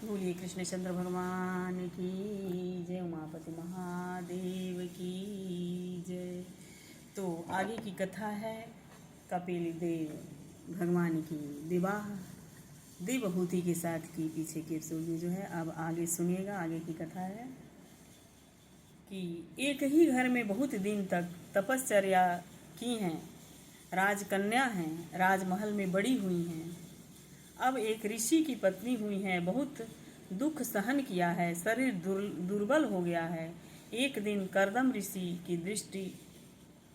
बोलिए कृष्णचंद्र भगवान की जय, उमापति महादेव की जय। तो आगे की कथा है कपिल देव भगवान की विवाह देवहूति के साथ की। पीछे के एपिसोड में जो है, अब आगे सुनिएगा। आगे की कथा है कि एक ही घर में बहुत दिन तक तपश्चर्या की हैं, राजकन्या हैं, राजमहल में बड़ी हुई हैं। अब एक ऋषि की पत्नी हुई है, बहुत दुख सहन किया है, शरीर दुर्बल हो गया है। एक दिन करदम ऋषि की दृष्टि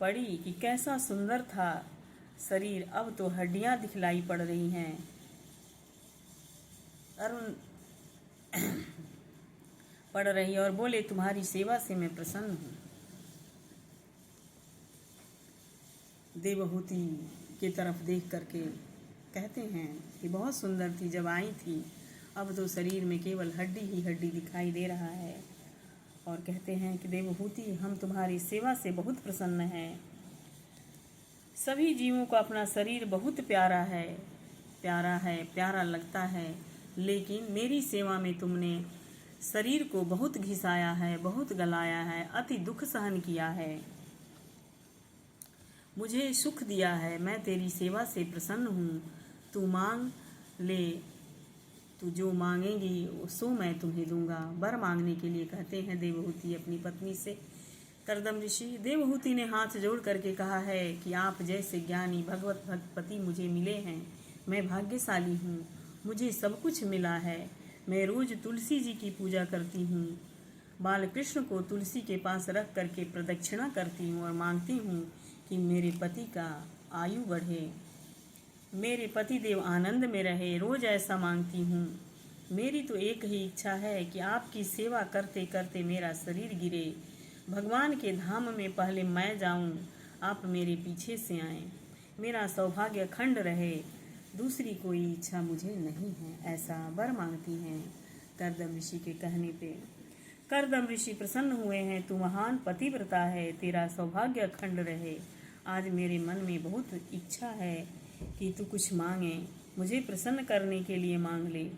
पड़ी कि कैसा सुंदर था शरीर, अब तो हड्डियां दिखलाई पड़ रही हैं। अरुण पड़ रही और बोले, तुम्हारी सेवा से मैं प्रसन्न हूँ। देवहूति की तरफ देख करके कहते हैं कि बहुत सुंदर थी जब आई थी, अब तो शरीर में केवल हड्डी ही हड्डी दिखाई दे रहा है। और कहते हैं कि देवहूति, हम तुम्हारी सेवा से बहुत प्रसन्न हैं। सभी जीवों को अपना शरीर बहुत प्यारा है, प्यारा लगता है, लेकिन मेरी सेवा में तुमने शरीर को बहुत घिसाया है, बहुत गलाया है, अति दुख सहन किया है, मुझे सुख दिया है। मैं तेरी सेवा से प्रसन्न हूँ। तू मांग ले, तू जो मांगेगी सो मैं तुम्हें दूंगा। वर मांगने के लिए कहते हैं देवहूति अपनी पत्नी से। करदम ऋषि देवहूति ने हाथ जोड़ करके कहा है कि आप जैसे ज्ञानी भगवत भक्तपति मुझे मिले हैं, मैं भाग्यशाली हूँ। मुझे सब कुछ मिला है। मैं रोज तुलसी जी की पूजा करती हूँ, बालकृष्ण को तुलसी के पास रख करके प्रदक्षिणा करती हूँ और मांगती हूँ कि मेरे पति का आयु बढ़े, मेरे पति देव आनंद में रहे। रोज ऐसा मांगती हूँ। मेरी तो एक ही इच्छा है कि आपकी सेवा करते करते मेरा शरीर गिरे, भगवान के धाम में पहले मैं जाऊँ, आप मेरे पीछे से आएँ, मेरा सौभाग्य खंड रहे, दूसरी कोई इच्छा मुझे नहीं है। ऐसा वर मांगती हैं करदम ऋषि के कहने पे। करदम ऋषि प्रसन्न हुए हैं। तू महान पतिव्रता है, तेरा सौभाग्य अखंड रहे। आज मेरे मन में बहुत इच्छा है कि तू कुछ मांगे, मुझे प्रसन्न करने के लिए मांग ले।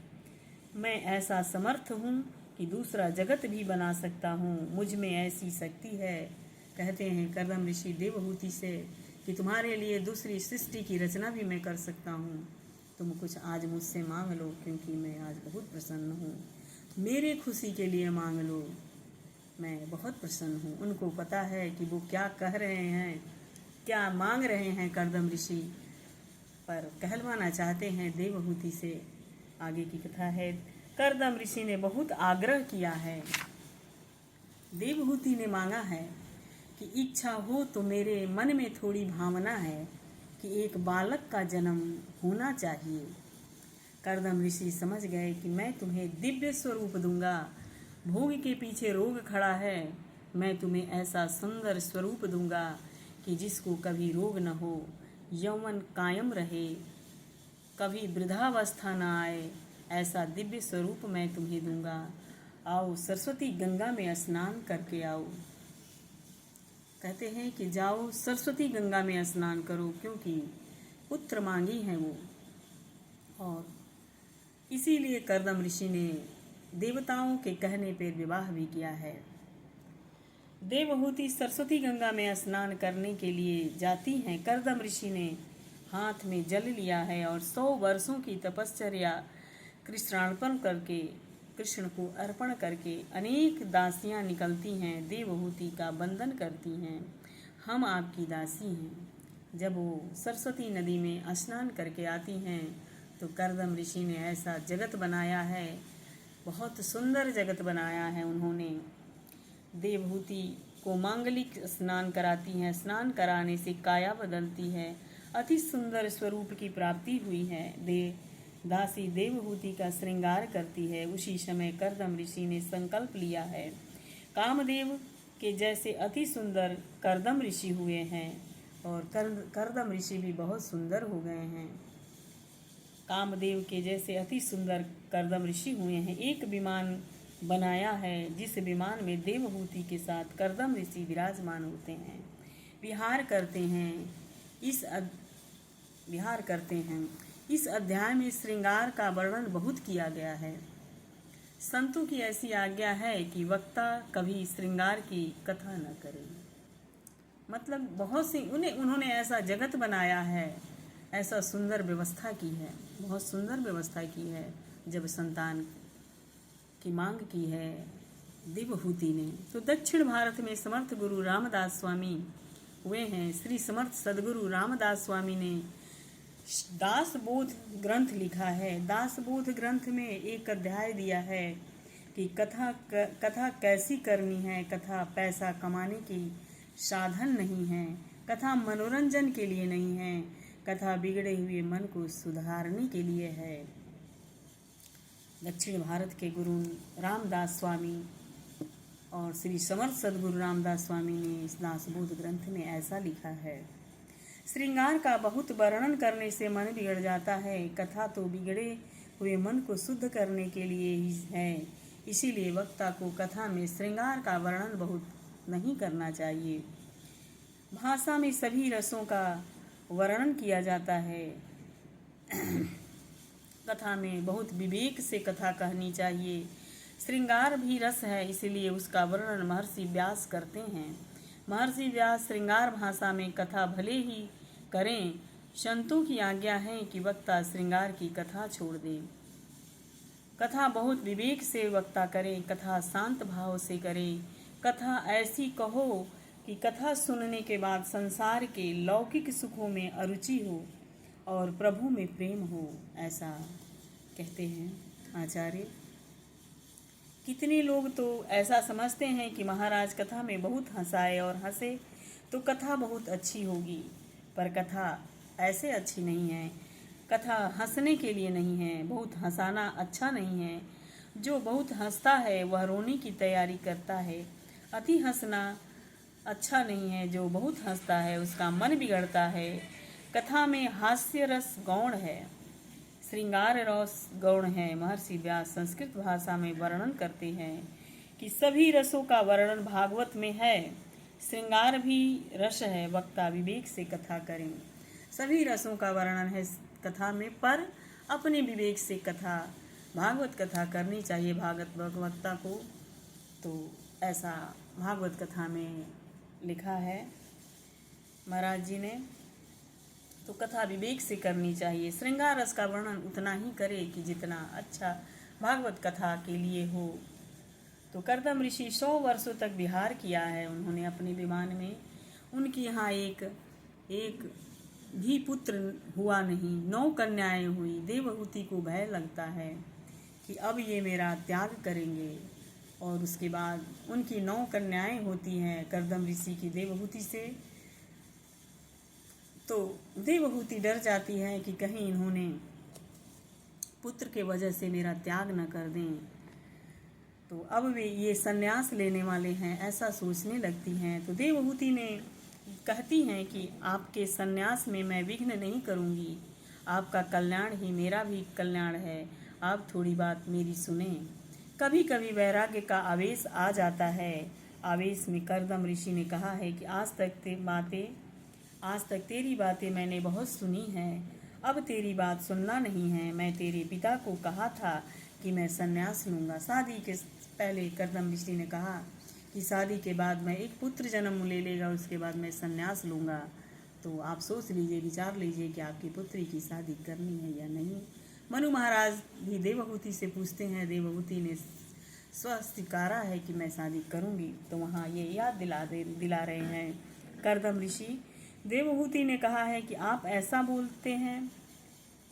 मैं ऐसा समर्थ हूँ कि दूसरा जगत भी बना सकता हूँ, मुझ में ऐसी शक्ति है। कहते हैं करदम ऋषि देवहूति से कि तुम्हारे लिए दूसरी सृष्टि की रचना भी मैं कर सकता हूँ। तुम कुछ आज मुझसे मांग लो, क्योंकि मैं आज बहुत प्रसन्न हूँ। मेरे खुशी के लिए मांग लो, मैं बहुत प्रसन्न हूँ। उनको पता है कि वो क्या कह रहे हैं, क्या मांग रहे हैं करदम ऋषि, पर कहलवाना चाहते हैं देवहूति से। आगे की कथा है, करदम ऋषि ने बहुत आग्रह किया है। देवहूति ने मांगा है कि इच्छा हो तो मेरे मन में थोड़ी भावना है कि एक बालक का जन्म होना चाहिए। करदम ऋषि समझ गए कि मैं तुम्हें दिव्य स्वरूप दूंगा। भोग के पीछे रोग खड़ा है, मैं तुम्हें ऐसा सुंदर स्वरूप दूंगा कि जिसको कभी रोग न हो, यौवन कायम रहे, कभी वृद्धावस्था न आए, ऐसा दिव्य स्वरूप मैं तुम्हें दूंगा। आओ सरस्वती गंगा में स्नान करके आओ। कहते हैं कि जाओ सरस्वती गंगा में स्नान करो, क्योंकि पुत्र मांगी हैं वो। और इसीलिए करदम ऋषि ने देवताओं के कहने पर विवाह भी किया है। देवहूति सरस्वती गंगा में स्नान करने के लिए जाती हैं। करदम ऋषि ने हाथ में जल लिया है और 100 वर्षों की तपश्चर्या कृष्ण को अर्पण करके अनेक दासियां निकलती हैं, देवहूति का वंदन करती हैं, हम आपकी दासी हैं। जब वो सरस्वती नदी में स्नान करके आती हैं तो करदम ऋषि ने ऐसा जगत बनाया है, बहुत सुंदर जगत बनाया है उन्होंने। देवहूति को मांगलिक स्नान कराती हैं, स्नान कराने से काया बदलती है, अति सुंदर स्वरूप की प्राप्ति हुई है। दासी देवहूति का श्रृंगार करती है। उसी समय करदम ऋषि ने संकल्प लिया है, कामदेव के जैसे अति सुंदर करदम ऋषि हुए हैं और करदम ऋषि भी बहुत सुंदर हो गए हैं। कामदेव के जैसे अति सुंदर करदम ऋषि हुए हैं। एक विमान बनाया है, जिस विमान में देवहूति के साथ करदम ऋषि विराजमान होते हैं, विहार करते हैं। इस अध्याय में श्रृंगार का वर्णन बहुत किया गया है। संतों की ऐसी आज्ञा है कि वक्ता कभी श्रृंगार की कथा न करे। मतलब बहुत सी उन्होंने ऐसा जगत बनाया है, ऐसा सुंदर व्यवस्था की है, बहुत सुंदर व्यवस्था की है। जब संतान की मांग की है देवहूति ने, तो दक्षिण भारत में समर्थ गुरु रामदास स्वामी हुए हैं। श्री समर्थ सदगुरु रामदास स्वामी ने दासबोध ग्रंथ लिखा है। दासबोध ग्रंथ में एक अध्याय दिया है कि कथा कैसी करनी है। कथा पैसा कमाने की साधन नहीं है, कथा मनोरंजन के लिए नहीं है, कथा बिगड़े हुए मन को सुधारने के लिए है। दक्षिण भारत के गुरु रामदास स्वामी और श्री समर्थ सदगुरु रामदास स्वामी ने इस दासबोध ग्रंथ में ऐसा लिखा है। श्रृंगार का बहुत वर्णन करने से मन बिगड़ जाता है। कथा तो बिगड़े हुए मन को शुद्ध करने के लिए ही है। इसीलिए वक्ता को कथा में श्रृंगार का वर्णन बहुत नहीं करना चाहिए। भाषा में सभी रसों का वर्णन किया जाता है। कथा में बहुत विवेक से कथा कहनी चाहिए। श्रृंगार भी रस है, इसलिए उसका वर्णन महर्षि व्यास करते हैं। महर्षि व्यास श्रृंगार भाषा में कथा भले ही करें, संतों की आज्ञा है कि वक्ता श्रृंगार की कथा छोड़ दे। कथा बहुत विवेक से वक्ता करे, कथा शांत भाव से करे। कथा ऐसी कहो कि कथा सुनने के बाद संसार के लौकिक सुखों में अरुचि हो और प्रभु में प्रेम हो, ऐसा कहते हैं आचार्य। कितने लोग तो ऐसा समझते हैं कि महाराज कथा में बहुत हंसाए और हंसे तो कथा बहुत अच्छी होगी, पर कथा ऐसे अच्छी नहीं है। कथा हंसने के लिए नहीं है, बहुत हंसाना अच्छा नहीं है। जो बहुत हंसता है वह रोने की तैयारी करता है। अति हंसना अच्छा नहीं है। जो बहुत हंसता है उसका मन बिगड़ता है। कथा में हास्य रस गौण है, श्रृंगार रस गौण है। महर्षि व्यास संस्कृत भाषा में वर्णन करते हैं कि सभी रसों का वर्णन भागवत में है। श्रृंगार भी रस है, वक्ता विवेक से कथा करें। सभी रसों का वर्णन है कथा में, पर अपने विवेक से कथा भागवत कथा करनी चाहिए भागवत वक्ता को। तो ऐसा भागवत कथा में लिखा है महाराज जी ने। तो कथा विवेक से करनी चाहिए। श्रृंगार रस का वर्णन उतना ही करे कि जितना अच्छा भागवत कथा के लिए हो। तो कर्दम ऋषि 100 वर्षों तक विहार किया है उन्होंने अपने विमान में। उनकी यहाँ एक भी पुत्र हुआ नहीं, 9 कन्याएं हुई। देवहूति को भय लगता है कि अब ये मेरा त्याग करेंगे, और उसके बाद उनकी 9 कन्याएं होती हैं कर्दम ऋषि की देवहूति से। तो देवहूति डर जाती है कि कहीं इन्होंने पुत्र के वजह से मेरा त्याग न कर दें। तो अब वे ये संन्यास लेने वाले हैं, ऐसा सोचने लगती हैं। तो देवहूति ने कहती हैं कि आपके संन्यास में मैं विघ्न नहीं करूँगी, आपका कल्याण ही मेरा भी कल्याण है। आप थोड़ी बात मेरी सुने। कभी कभी वैराग्य का आवेश आ जाता है। आवेश में कर्दम ऋषि ने कहा है कि आज तक तेरी बातें मैंने बहुत सुनी हैं, अब तेरी बात सुनना नहीं है। मैं तेरे पिता को कहा था कि मैं संन्यास लूँगा। शादी के पहले कर्दम ऋषि ने कहा कि शादी के बाद मैं एक पुत्र जन्म ले लेगा, उसके बाद मैं संन्यास लूँगा। तो आप सोच लीजिए, विचार लीजिए कि आपकी पुत्री की शादी करनी है या नहीं। मनु महाराज भी देवहूति से पूछते हैं। देवहूति ने स्वीकारा है कि मैं शादी करूँगी। तो वहाँ ये याद दिला रहे हैं कर्दम ऋषि। देवहूति ने कहा है कि आप ऐसा बोलते हैं,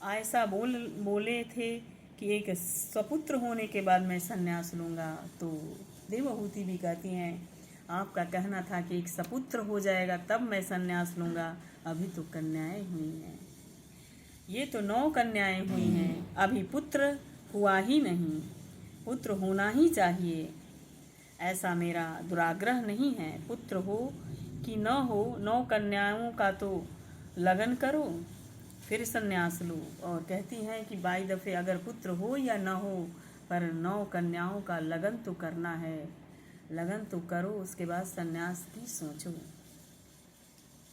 ऐसा बोले थे कि एक सपुत्र होने के बाद मैं संन्यास लूँगा। तो देवहूति भी कहती हैं आपका कहना था कि एक सपुत्र हो जाएगा तब मैं संन्यास लूँगा, अभी तो कन्याएं हुई हैं। ये तो 9 कन्याएं हुई हैं, अभी पुत्र हुआ ही नहीं। पुत्र होना ही चाहिए, ऐसा मेरा दुराग्रह नहीं है। पुत्र हो कि न हो, 9 कन्याओं का तो लगन करो, फिर संन्यास लो। और कहती हैं कि बाई दफ़े अगर पुत्र हो या न हो, पर 9 कन्याओं का लगन तो करना है। लगन तो करो, उसके बाद संन्यास की सोचो।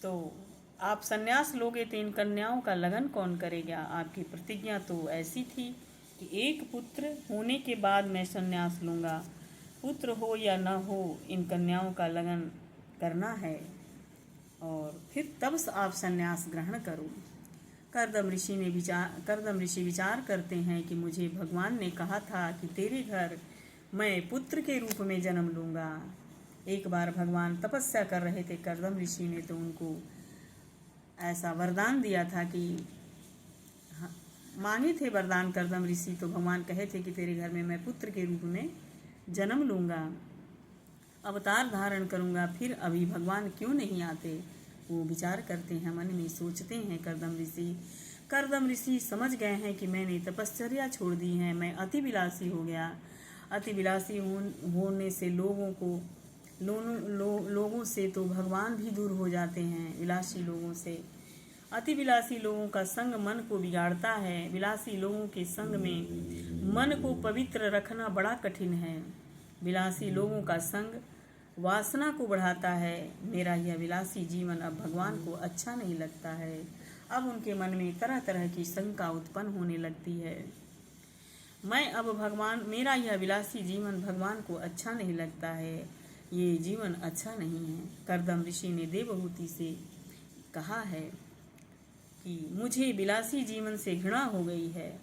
तो आप संन्यास लोगे तो इन कन्याओं का लगन कौन करेगा? आपकी प्रतिज्ञा तो ऐसी थी कि एक पुत्र होने के बाद मैं संन्यास लूँगा। पुत्र हो या न हो, इन कन्याओं का लगन करना है और फिर तब आप संन्यास ग्रहण करो। कर्दम ऋषि विचार करते हैं कि मुझे भगवान ने कहा था कि तेरे घर मैं पुत्र के रूप में जन्म लूँगा। एक बार भगवान तपस्या कर रहे थे, कर्दम ऋषि ने तो उनको ऐसा वरदान दिया था कि मांगे थे वरदान कर्दम ऋषि, तो भगवान कहे थे कि तेरे घर में मैं पुत्र के रूप में जन्म लूँगा, अवतार धारण करूँगा। फिर अभी भगवान क्यों नहीं आते? वो विचार करते हैं, मन में सोचते हैं कर्दम ऋषि। कर्दम ऋषि समझ गए हैं कि मैंने तपश्चर्या छोड़ दी है, मैं अति विलासी हो गया। अति विलासी होने से लोगों से तो भगवान भी दूर हो जाते हैं। विलासी लोगों से, अति विलासी लोगों का संग मन को बिगाड़ता है। विलासी लोगों के संग में मन को पवित्र रखना बड़ा कठिन है। विलासी लोगों का संग वासना को बढ़ाता है। मेरा यह विलासी जीवन अब भगवान को अच्छा नहीं लगता है। अब उनके मन में तरह तरह की शंका उत्पन्न होने लगती है। मेरा यह विलासी जीवन भगवान को अच्छा नहीं लगता है, ये जीवन अच्छा नहीं है। कर्दम ऋषि ने देवहूति से कहा है कि मुझे विलासी जीवन से घृणा हो गई है।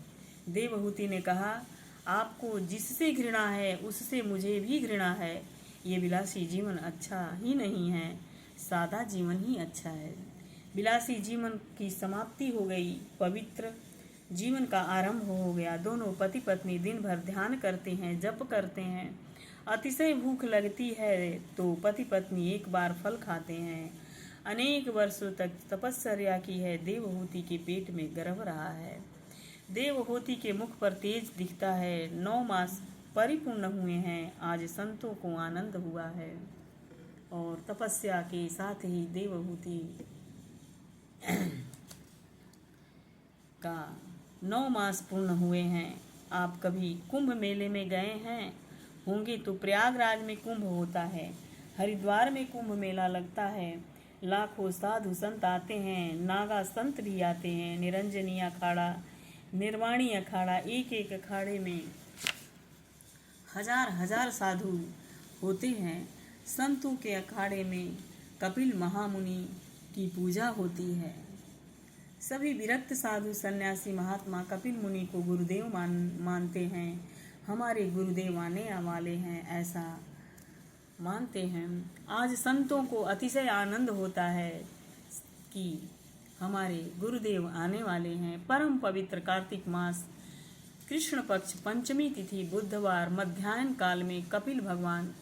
देवहूति ने कहा, आपको जिससे घृणा है उससे मुझे भी घृणा है। ये विलासी जीवन अच्छा ही नहीं है, सादा जीवन ही अच्छा है। विलासी जीवन की समाप्ति हो गई, पवित्र जीवन का आरंभ हो गया। दोनों पति पत्नी दिन भर ध्यान करते हैं, जप करते हैं। अतिशय भूख लगती है तो पति पत्नी एक बार फल खाते हैं। अनेक वर्षों तक तपश्चर्या की है। देवहूति के पेट में गर्भ रहा है। देवहूति के मुख पर तेज दिखता है। 9 मास परिपूर्ण हुए हैं। आज संतों को आनंद हुआ है और तपस्या के साथ ही देवहूति का 9 मास पूर्ण हुए हैं। आप कभी कुंभ मेले में गए हैं होंगे तो प्रयागराज में कुंभ होता है, हरिद्वार में कुंभ मेला लगता है। लाखों साधु संत आते हैं, नागा संत भी आते हैं। निरंजनी अखाड़ा, निर्वाणी अखाड़ा, एक एक अखाड़े में हजार हजार साधु होते हैं। संतों के अखाड़े में कपिल महामुनि की पूजा होती है। सभी विरक्त साधु सन्यासी महात्मा कपिल मुनि को गुरुदेव मानते हैं। हमारे गुरुदेव आने वाले हैं, ऐसा मानते हैं। आज संतों को अतिशय आनंद होता है कि हमारे गुरुदेव आने वाले हैं। परम पवित्र कार्तिक मास कृष्ण पक्ष पंचमी तिथि बुधवार मध्याह्न काल में कपिल भगवान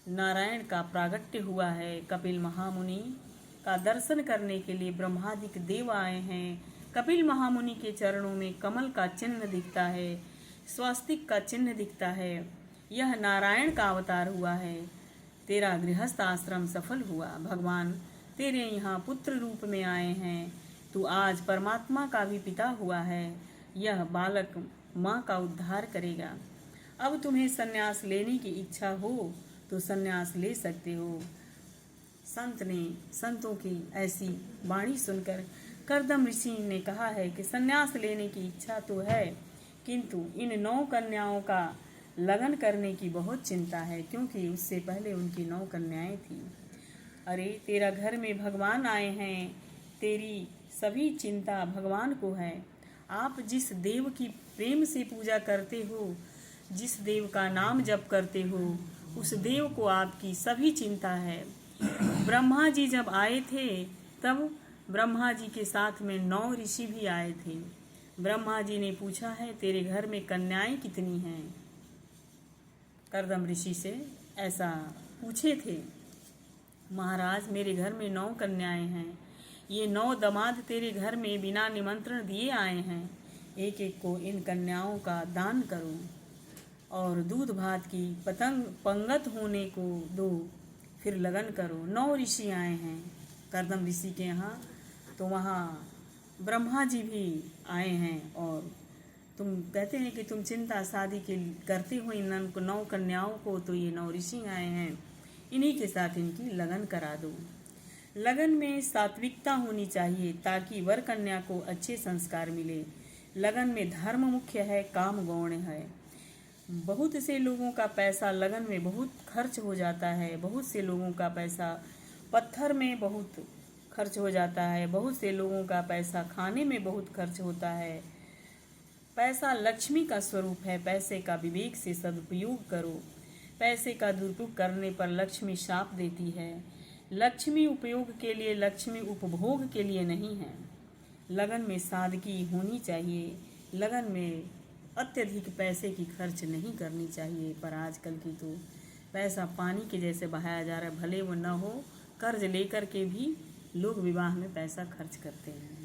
नारायण का प्रागट्य हुआ है। कपिल महामुनि का दर्शन करने के लिए ब्रह्मादिक देव आए हैं। कपिल महामुनि के चरणों में कमल का चिन्ह दिखता है, स्वस्तिक का चिन्ह दिखता है। यह नारायण का अवतार हुआ है। तेरा गृहस्थ आश्रम सफल हुआ। भगवान तेरे यहाँ पुत्र रूप में आए हैं। तू आज परमात्मा का भी पिता हुआ है। यह बालक माँ का उद्धार करेगा। अब तुम्हें संन्यास लेने की इच्छा हो तो संन्यास ले सकते हो। संतों की ऐसी वाणी सुनकर कर्दम ऋषि ने कहा है कि संन्यास लेने की इच्छा तो है, किंतु इन 9 कन्याओं का लगन करने की बहुत चिंता है, क्योंकि उससे पहले उनकी 9 कन्याएं थीं। अरे तेरा घर में भगवान आए हैं, तेरी सभी चिंता भगवान को है। आप जिस देव की प्रेम से पूजा करते हो, जिस देव का नाम जप करते हो, उस देव को आपकी सभी चिंता है। ब्रह्मा जी जब आए थे तब ब्रह्मा जी के साथ में 9 ऋषि भी आए थे। ब्रह्मा जी ने पूछा है, तेरे घर में कन्याएं कितनी हैं? कर्दम ऋषि से ऐसा पूछे थे, महाराज मेरे घर में 9 कन्याएं हैं। ये 9 दामाद तेरे घर में बिना निमंत्रण दिए आए हैं। एक एक को इन कन्याओं का दान करो और दूध भात की पंगत होने को दो, फिर लगन करो। 9 ऋषि आए हैं कर्दम ऋषि के यहाँ, तो वहाँ ब्रह्मा जी भी आए हैं। और तुम कहते हैं कि तुम चिंता शादी के करते हो इन 9 कन्याओं को, तो ये 9 ऋषि आए हैं, इन्हीं के साथ इनकी लगन करा दो। लगन में सात्विकता होनी चाहिए ताकि वर कन्या को अच्छे संस्कार मिले। लगन में धर्म मुख्य है, काम गौण है। बहुत से लोगों का पैसा लगन में बहुत खर्च हो जाता है। बहुत से लोगों का पैसा पत्थर में बहुत खर्च हो जाता है। बहुत से लोगों का पैसा खाने में बहुत खर्च होता है। पैसा लक्ष्मी का स्वरूप है। पैसे का विवेक से सदुपयोग करो। पैसे का दुरुपयोग करने पर लक्ष्मी शाप देती है। लक्ष्मी उपयोग के लिए, लक्ष्मी उपभोग के लिए नहीं है। लगन में सादगी होनी चाहिए। लगन में अत्यधिक पैसे की खर्च नहीं करनी चाहिए। पर आजकल की तो पैसा पानी के जैसे बहाया जा रहा है। भले वो न हो, कर्ज लेकर के भी लोग विवाह में पैसा खर्च करते हैं।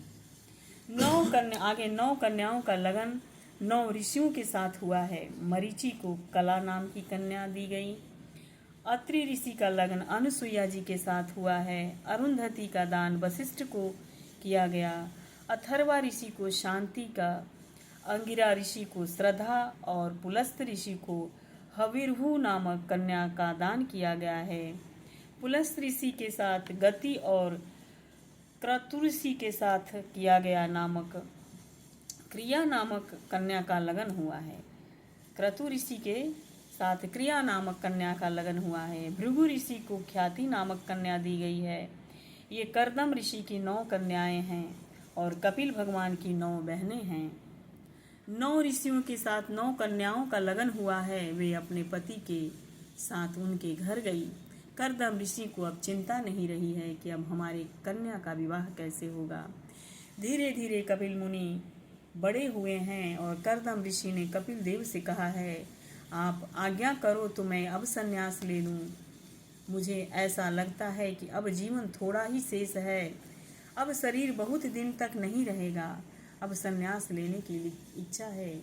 आगे 9 कन्याओं का लगन 9 ऋषियों के साथ हुआ है। मरीचि को कला नाम की कन्या दी गई। अत्रि ऋषि का लगन अनुसुईया जी के साथ हुआ है। अरुंधति का दान वशिष्ठ को किया गया। अथर्वा ऋषि को शांति का, अंगिरा ऋषि को श्रद्धा और पुलस्त ऋषि को हविर्भु नामक कन्या का दान किया गया है। पुलस्त ऋषि के साथ गति और क्रतु ऋषि के साथ किया गया नामक क्रिया नामक कन्या का लगन हुआ है। क्रतु ऋषि के साथ क्रिया नामक कन्या का लगन हुआ है। भृगु ऋषि को ख्याति नामक कन्या दी गई है। ये कर्दम ऋषि की 9 कन्याएं हैं और कपिल भगवान की 9 बहनें हैं। 9 ऋषियों के साथ 9 कन्याओं का लगन हुआ है। वे अपने पति के साथ उनके घर गई। कर्दम ऋषि को अब चिंता नहीं रही है कि अब हमारे कन्या का विवाह कैसे होगा। धीरे धीरे कपिल मुनि बड़े हुए हैं और कर्दम ऋषि ने कपिल देव से कहा है, आप आज्ञा करो तो मैं अब संन्यास ले लूं। मुझे ऐसा लगता है कि अब जीवन थोड़ा ही शेष है। अब शरीर बहुत दिन तक नहीं रहेगा। अब संन्यास लेने की इच्छा है।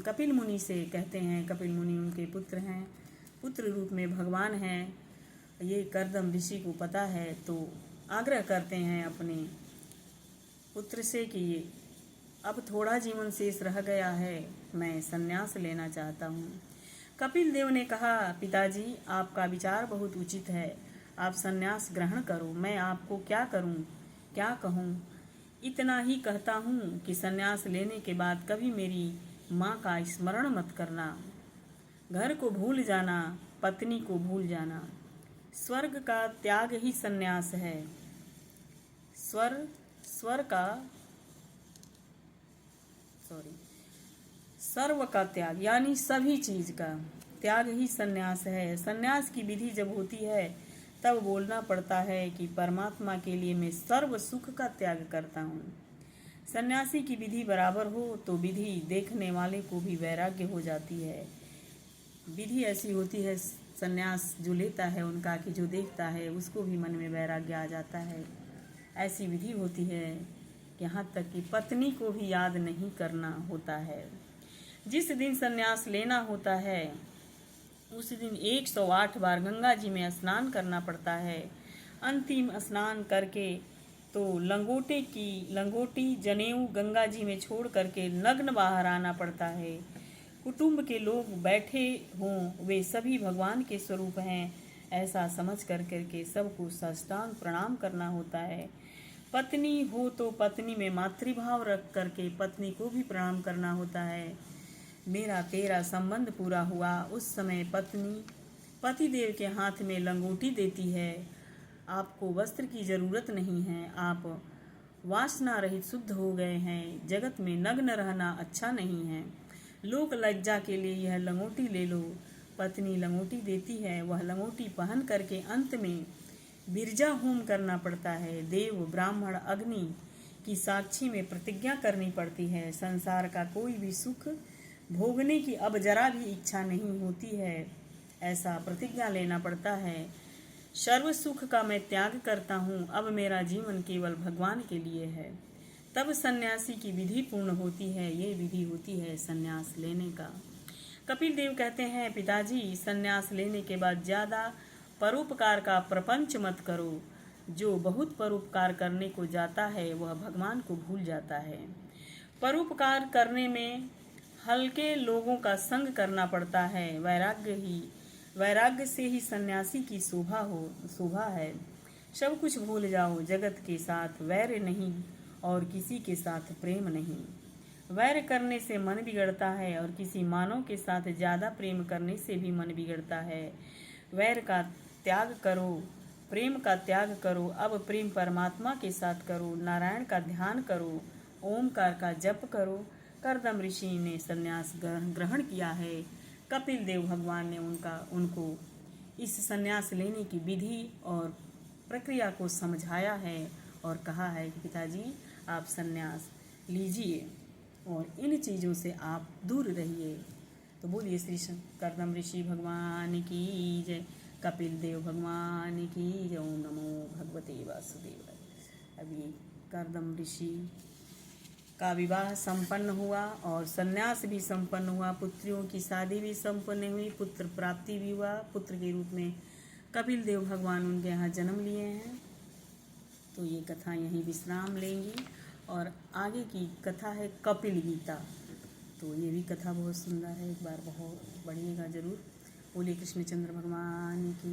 कपिल मुनि से कहते हैं। कपिल मुनि उनके पुत्र हैं, पुत्र रूप में भगवान हैं। ये कर्दम ऋषि को पता है तो आग्रह करते हैं अपने पुत्र से कि अब थोड़ा जीवन शेष रह गया है, मैं संन्यास लेना चाहता हूँ। कपिल देव ने कहा, पिताजी आपका विचार बहुत उचित है, आप संन्यास ग्रहण करो। मैं आपको क्या करूँ, क्या कहूँ। इतना ही कहता हूँ कि संन्यास लेने के बाद कभी मेरी माँ का स्मरण मत करना। घर को भूल जाना, पत्नी को भूल जाना। स्वर्ग का त्याग ही संन्यास है। सर्व का त्याग यानी सभी चीज का त्याग ही संन्यास है। संन्यास की विधि जब होती है तब बोलना पड़ता है कि परमात्मा के लिए मैं सर्व सुख का त्याग करता हूँ। सन्यासी की विधि बराबर हो तो विधि देखने वाले को भी वैराग्य हो जाती है। विधि ऐसी होती है सन्यास जो लेता है उनका कि जो देखता है उसको भी मन में वैराग्य आ जाता है। ऐसी विधि होती है यहाँ तक कि पत्नी को भी याद नहीं करना होता है। जिस दिन सन्यास लेना होता है उस दिन 108 बार गंगा जी में स्नान करना पड़ता है। अंतिम स्नान करके तो लंगोटी जनेऊ गंगा जी में छोड़ करके नग्न बाहर आना पड़ता है। कुटुंब के लोग बैठे हों वे सभी भगवान के स्वरूप हैं ऐसा समझ करके सबको साष्टांग प्रणाम करना होता है। पत्नी हो तो पत्नी में मातृभाव रख करके पत्नी को भी प्रणाम करना होता है। मेरा तेरा संबंध पूरा हुआ उस समय पत्नी पतिदेव के हाथ में लंगोटी देती है। आपको वस्त्र की जरूरत नहीं है, आप वासना रहित शुद्ध हो गए हैं। जगत में नग्न रहना अच्छा नहीं है। लोक लज्जा के लिए यह लंगोटी ले लो। पत्नी लंगोटी देती है। वह लंगोटी पहन करके अंत में बिरजा होम करना पड़ता है। देव ब्राह्मण अग्नि की साक्षी में प्रतिज्ञा करनी पड़ती है। संसार का कोई भी सुख भोगने की अब जरा भी इच्छा नहीं होती है, ऐसा प्रतिज्ञा लेना पड़ता है। सर्व सुख का मैं त्याग करता हूँ, अब मेरा जीवन केवल भगवान के लिए है। तब सन्यासी की विधि पूर्ण होती है। ये विधि होती है सन्यास लेने का। कपिल देव कहते हैं, पिताजी सन्यास लेने के बाद ज़्यादा परोपकार का प्रपंच मत करो। जो बहुत परोपकार करने को जाता है वह भगवान को भूल जाता है। परोपकार करने में हल्के लोगों का संग करना पड़ता है। वैराग्य से ही सन्यासी की शोभा है। सब कुछ भूल जाओ, जगत के साथ वैर नहीं और किसी के साथ प्रेम नहीं। वैर करने से मन बिगड़ता है और किसी मानव के साथ ज़्यादा प्रेम करने से भी मन बिगड़ता है। वैर का त्याग करो, प्रेम का त्याग करो। अब प्रेम परमात्मा के साथ करो, नारायण का ध्यान करो, ओमकार का जप करो। करदम ऋषि ने संन्यास ग्रहण किया है। कपिल देव भगवान ने उनको इस संन्यास लेने की विधि और प्रक्रिया को समझाया है और कहा है कि पिताजी आप संन्यास लीजिए और इन चीज़ों से आप दूर रहिए। तो बोलिए श्री करदम ऋषि भगवान की जय, कपिल देव भगवान की जय। ओम नमो भगवते वासुदेवाय। अभी करदम ऋषि का विवाह संपन्न हुआ और संन्यास भी संपन्न हुआ, पुत्रियों की शादी भी संपन्न हुई, पुत्र प्राप्ति भी हुआ। पुत्र के रूप में कपिल देव भगवान उनके यहाँ जन्म लिए हैं। तो ये कथा यहीं विश्राम लेंगी और आगे की कथा है कपिल गीता। तो ये भी कथा बहुत सुंदर है, एक बार बहुत पढ़िएगा जरूर। बोलिए कृष्णचंद्र भगवान की।